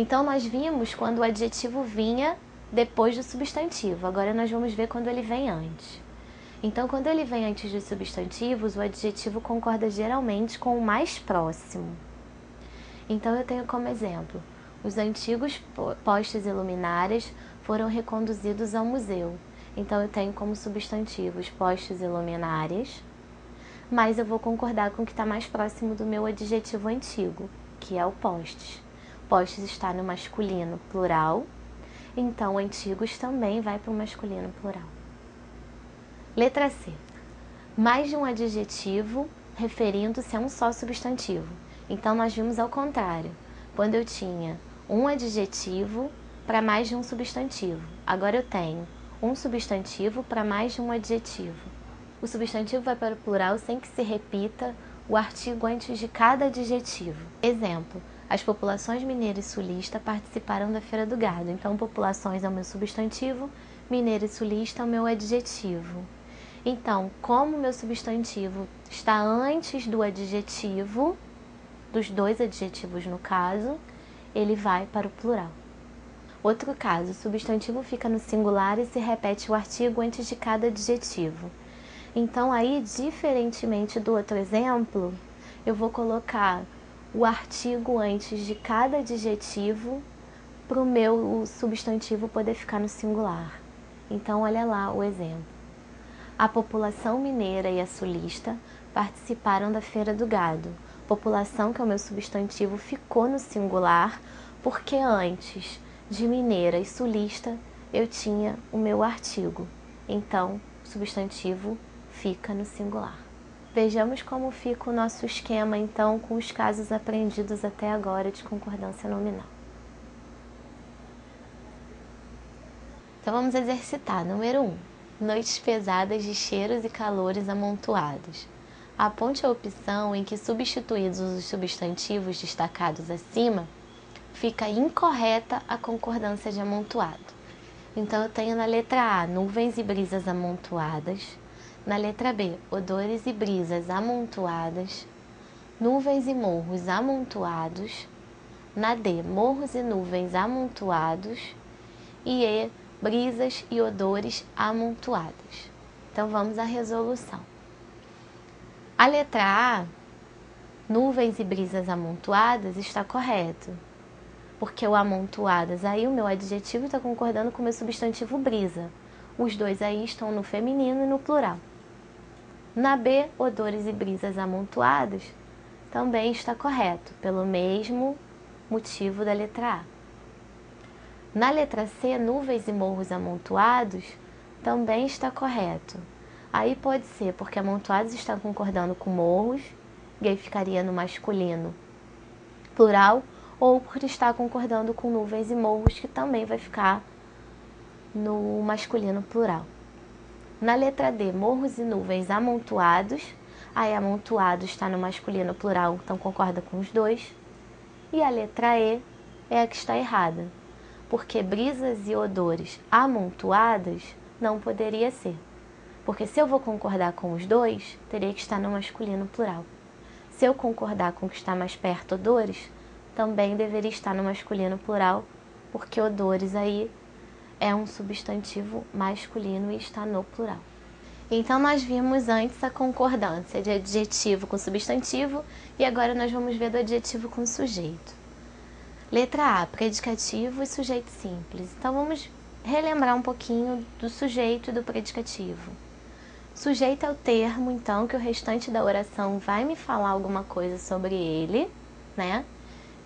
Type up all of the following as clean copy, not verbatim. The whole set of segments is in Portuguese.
Então, nós vimos quando o adjetivo vinha depois do substantivo. Agora, nós vamos ver quando ele vem antes. Então, quando ele vem antes dos substantivos, o adjetivo concorda geralmente com o mais próximo. Então, eu tenho como exemplo: os antigos postes e luminárias foram reconduzidos ao museu. Então, eu tenho como substantivos postes e luminárias, mas eu vou concordar com o que está mais próximo do meu adjetivo antigo, que é o postes. Postes está no masculino plural, então antigos também vai para o masculino plural. Letra C. Mais de um adjetivo referindo-se a um só substantivo. Então, nós vimos ao contrário, quando eu tinha um adjetivo para mais de um substantivo. Agora eu tenho um substantivo para mais de um adjetivo. O substantivo vai para o plural sem que se repita o artigo antes de cada adjetivo. Exemplo: as populações mineira e sulista participaram da Feira do Gado. Então, populações é o meu substantivo, mineira e sulista é o meu adjetivo. Então, como o meu substantivo está antes do adjetivo, dos dois adjetivos no caso, ele vai para o plural. Outro caso: o substantivo fica no singular e se repete o artigo antes de cada adjetivo. Então, aí, diferentemente do outro exemplo, eu vou colocar o artigo antes de cada adjetivo para o meu substantivo poder ficar no singular. Então, olha lá o exemplo. A população mineira e a sulista participaram da Feira do Gado. População, que é o meu substantivo, ficou no singular porque antes de mineira e sulista eu tinha o meu artigo. Então, o substantivo fica no singular. Vejamos como fica o nosso esquema, então, com os casos aprendidos até agora de concordância nominal. Então, vamos exercitar. Número 1. Noites pesadas de cheiros e calores amontoados. Aponte a opção em que, substituídos os substantivos destacados acima, fica incorreta a concordância de amontoado. Então, eu tenho na letra A, nuvens e brisas amontoadas. Na letra B, odores e brisas amontoadas. Nuvens e morros amontoados. Na D, morros e nuvens amontoados. E E, brisas e odores amontoados. Então, vamos à resolução. A letra A, nuvens e brisas amontoadas, está correto, porque o amontoadas, aí o meu adjetivo está concordando com o meu substantivo brisa. Os dois aí estão no feminino e no plural. Na B, odores e brisas amontoados, também está correto, pelo mesmo motivo da letra A. Na letra C, nuvens e morros amontoados, também está correto. Aí pode ser porque amontoados está concordando com morros, e aí ficaria no masculino plural, ou porque está concordando com nuvens e morros, que também vai ficar no masculino plural. Na letra D, morros e nuvens amontoados, aí amontoado está no masculino plural, então concorda com os dois. E a letra E é a que está errada, porque brisas e odores amontoadas não poderia ser. Porque se eu vou concordar com os dois, teria que estar no masculino plural. Se eu concordar com o que está mais perto, odores, também deveria estar no masculino plural, porque odores aí é um substantivo masculino e está no plural. Então, nós vimos antes a concordância de adjetivo com substantivo e agora nós vamos ver do adjetivo com sujeito. Letra A, predicativo e sujeito simples. Então, vamos relembrar um pouquinho do sujeito e do predicativo. Sujeito é o termo, então, que o restante da oração vai me falar alguma coisa sobre ele, né?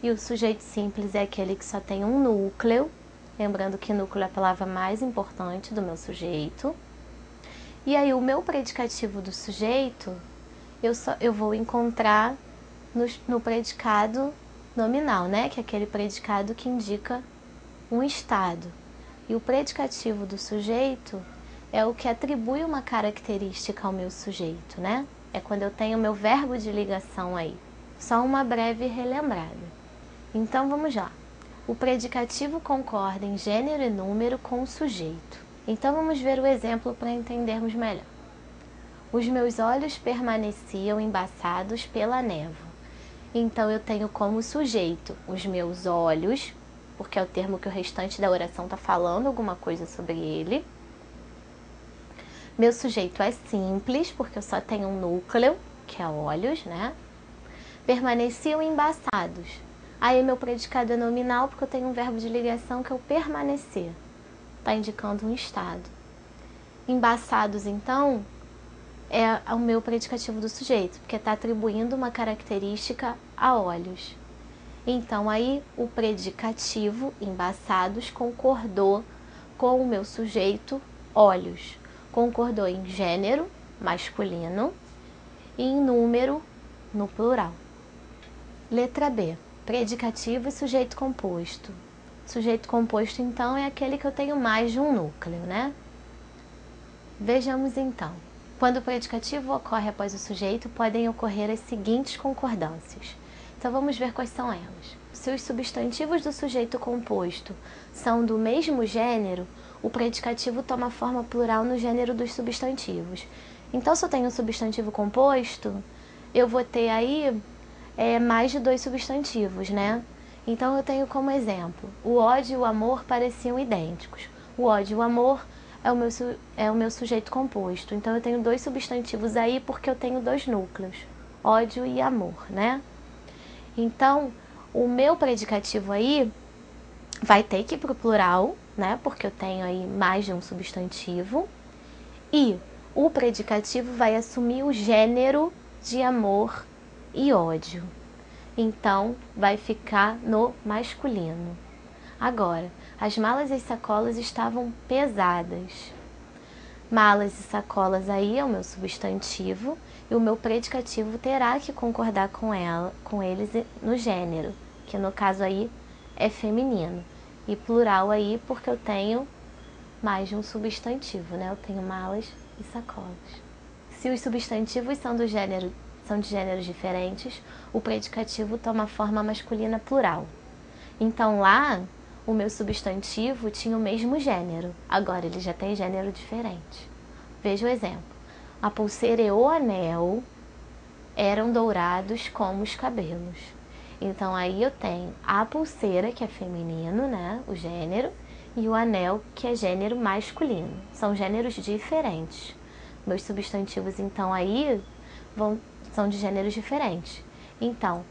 E o sujeito simples é aquele que só tem um núcleo, lembrando que núcleo é a palavra mais importante do meu sujeito. E aí, o meu predicativo do sujeito, eu vou encontrar no predicado nominal, né? Que é aquele predicado que indica um estado. E o predicativo do sujeito é o que atribui uma característica ao meu sujeito, né? É quando eu tenho o meu verbo de ligação aí. Só uma breve relembrada. Então, vamos lá. O predicativo concorda em gênero e número com o sujeito. Então, vamos ver o exemplo para entendermos melhor. Os meus olhos permaneciam embaçados pela névoa. Então, eu tenho como sujeito os meus olhos, porque é o termo que o restante da oração está falando alguma coisa sobre ele. Meu sujeito é simples, porque eu só tenho um núcleo, que é olhos, né? Permaneciam embaçados. Aí meu predicado é nominal, porque eu tenho um verbo de ligação que é o permanecer. Está indicando um estado. Embaçados, então, é o meu predicativo do sujeito, porque está atribuindo uma característica a olhos. Então, aí, o predicativo, embaçados, concordou com o meu sujeito, olhos. Concordou em gênero, masculino, e em número, no plural. Letra B. Predicativo e sujeito composto. Sujeito composto, então, é aquele que eu tenho mais de um núcleo, né? Vejamos, então. Quando o predicativo ocorre após o sujeito, podem ocorrer as seguintes concordâncias. Então, vamos ver quais são elas. Se os substantivos do sujeito composto são do mesmo gênero, o predicativo toma forma plural no gênero dos substantivos. Então, se eu tenho um substantivo composto, eu vou ter aí mais de 2 substantivos, né? Então, eu tenho como exemplo, o ódio e o amor pareciam idênticos. O ódio e o amor é o meu sujeito composto. Então, eu tenho 2 substantivos aí porque eu tenho 2 núcleos, ódio e amor, né? Então, o meu predicativo aí vai ter que ir para o plural, né? Porque eu tenho aí mais de um substantivo. E o predicativo vai assumir o gênero de amor e ódio. Então, vai ficar no masculino. Agora, as malas e as sacolas estavam pesadas. Malas e sacolas aí é o meu substantivo e o meu predicativo terá que concordar com eles no gênero, que no caso aí é feminino. E plural aí porque eu tenho mais de um substantivo, né? Eu tenho malas e sacolas. Se os substantivos são de gêneros diferentes, o predicativo toma forma masculina plural. Então lá, o meu substantivo tinha o mesmo gênero, agora ele já tem gênero diferente. Veja o exemplo. A pulseira e o anel eram dourados como os cabelos. Então aí eu tenho a pulseira, que é feminino, né, o gênero, e o anel, que é gênero masculino. São gêneros diferentes. Meus substantivos, então, aí são de gêneros diferentes. Então,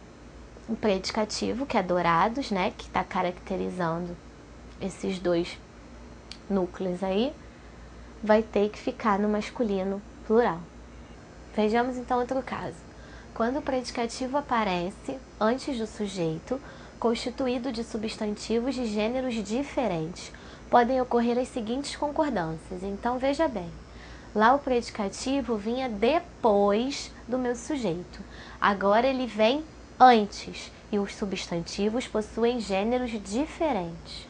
o predicativo, que é dourados, né, que está caracterizando esses 2 núcleos aí, vai ter que ficar no masculino plural. Vejamos então outro caso. Quando o predicativo aparece antes do sujeito, constituído de substantivos de gêneros diferentes, podem ocorrer as seguintes concordâncias. Então, veja bem. Lá o predicativo vinha depois do meu sujeito. Agora ele vem antes e os substantivos possuem gêneros diferentes.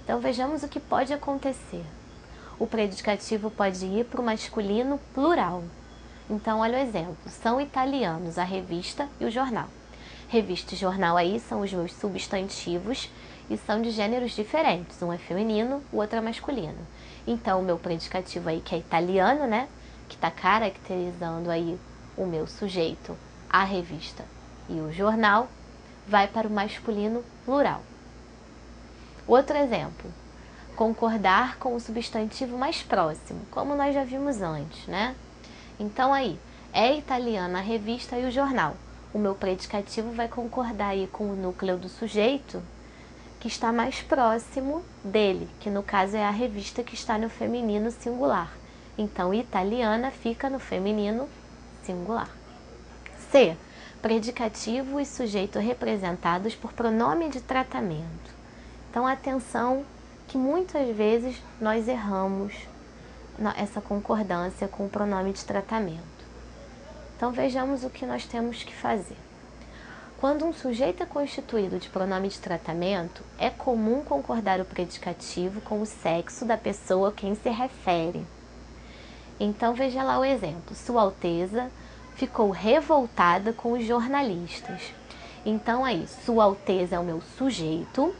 Então, vejamos o que pode acontecer. O predicativo pode ir para o masculino plural. Então, olha o exemplo. São italianos a revista e o jornal. Revista e jornal aí são os meus substantivos e são de gêneros diferentes. Um é feminino, o outro é masculino. Então, o meu predicativo aí, que é italiano, né? Que está caracterizando aí o meu sujeito, a revista e o jornal, vai para o masculino plural. Outro exemplo. Concordar com o substantivo mais próximo, como nós já vimos antes, né? Então, aí, é italiana a revista e o jornal. O meu predicativo vai concordar aí com o núcleo do sujeito que está mais próximo dele, que no caso é a revista que está no feminino singular. Então, italiana fica no feminino singular. C. Predicativo e sujeito representados por pronome de tratamento. Então, atenção que muitas vezes nós erramos essa concordância com o pronome de tratamento. Então, vejamos o que nós temos que fazer. Quando um sujeito é constituído de pronome de tratamento, é comum concordar o predicativo com o sexo da pessoa a quem se refere. Então, veja lá o exemplo. Sua Alteza ficou revoltada com os jornalistas. Então, aí, Sua Alteza é o meu sujeito.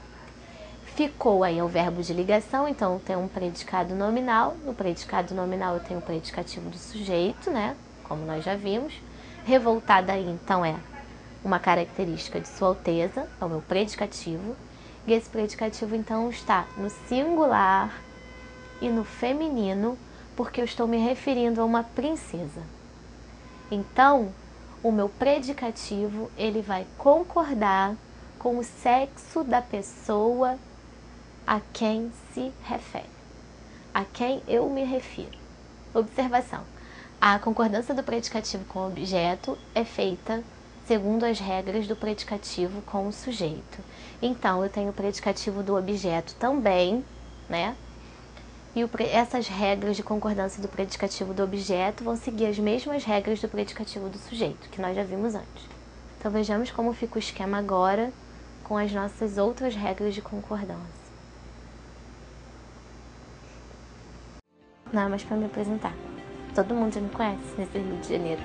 Ficou aí é o verbo de ligação, então eu tenho um predicado nominal. No predicado nominal eu tenho o predicativo do sujeito, né? Como nós já vimos. Revoltada aí, então, é uma característica de Sua Alteza, é o meu predicativo. E esse predicativo, então, está no singular e no feminino, porque eu estou me referindo a uma princesa. Então, o meu predicativo, ele vai concordar com o sexo da pessoa a quem se refere, a quem eu me refiro. Observação: a concordância do predicativo com o objeto é feita segundo as regras do predicativo com o sujeito. Então, eu tenho o predicativo do objeto também, né? E essas regras de concordância do predicativo do objeto vão seguir as mesmas regras do predicativo do sujeito, que nós já vimos antes. Então, vejamos como fica o esquema agora com as nossas outras regras de concordância. Não, mas para me apresentar. Todo mundo já me conhece nesse Rio de Janeiro.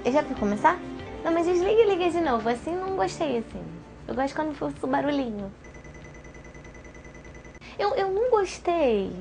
Eu já vou começar? Não, mas desliga e liga de novo. Assim não gostei, assim. Eu gosto quando fosse o barulhinho. Eu não gostei